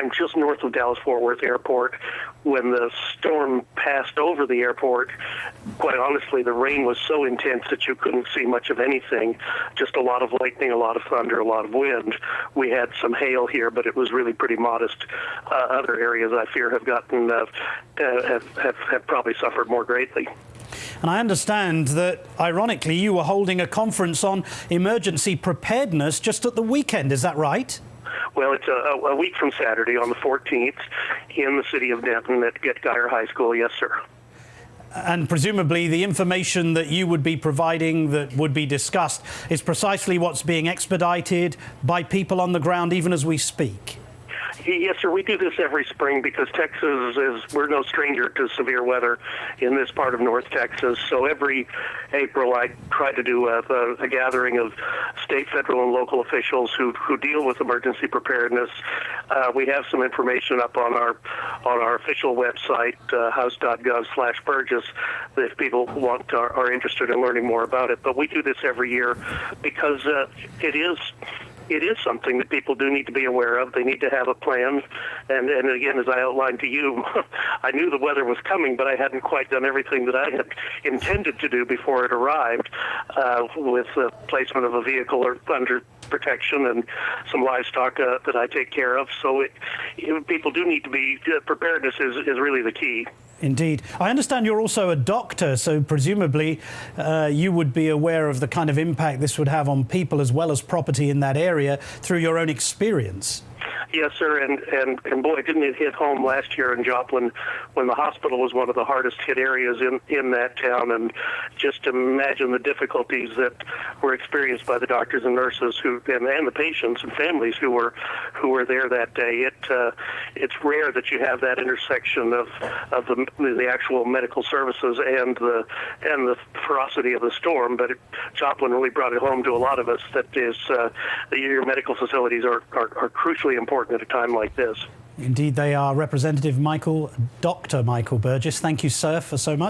I'm just north of Dallas-Fort Worth Airport. When the storm passed over the airport, quite honestly, the rain was so intense that you couldn't see much of anything. Just a lot of lightning, a lot of thunder, a lot of wind. We had some hail here, but it was really pretty modest. Other areas, I fear, have gotten have probably suffered more greatly. And I understand that, ironically, you were holding a conference on emergency preparedness just at the weekend. Is that right? Well, it's a week from Saturday on the 14th in the city of Denton at Geyer High School. Yes, sir. And presumably the information that you would be providing that would be discussed is precisely what's being expedited by people on the ground even as we speak. Yes, sir. We do this every spring because we're no stranger to severe weather in this part of North Texas. So every April I try to do a gathering of state, federal, and local officials who deal with emergency preparedness. We have some information up on our official website, house.gov/Burgess, if people are interested in learning more about it. But we do this every year because it is something that people do need to be aware of. They need to have a plan. And again, as I outlined to you, I knew the weather was coming, but I hadn't quite done everything that I had intended to do before it arrived, with the placement of a vehicle or under protection and some livestock that I take care of. So people do need to be, preparedness is really the key. Indeed. I understand you're also a doctor, so presumably you would be aware of the kind of impact this would have on people as well as property in that area through your own experience. Yes, sir, and boy, didn't it hit home last year in Joplin when the hospital was one of the hardest hit areas in that town, and just imagine the difficulties that were experienced by the doctors and nurses and the patients and families who were there that day. It's rare that you have that intersection of the actual medical services and the ferocity of the storm, but Joplin really brought it home to a lot of us that your medical facilities are crucially important at a time like this. Indeed they are. Representative Dr. Michael Burgess, thank you, sir, for so much.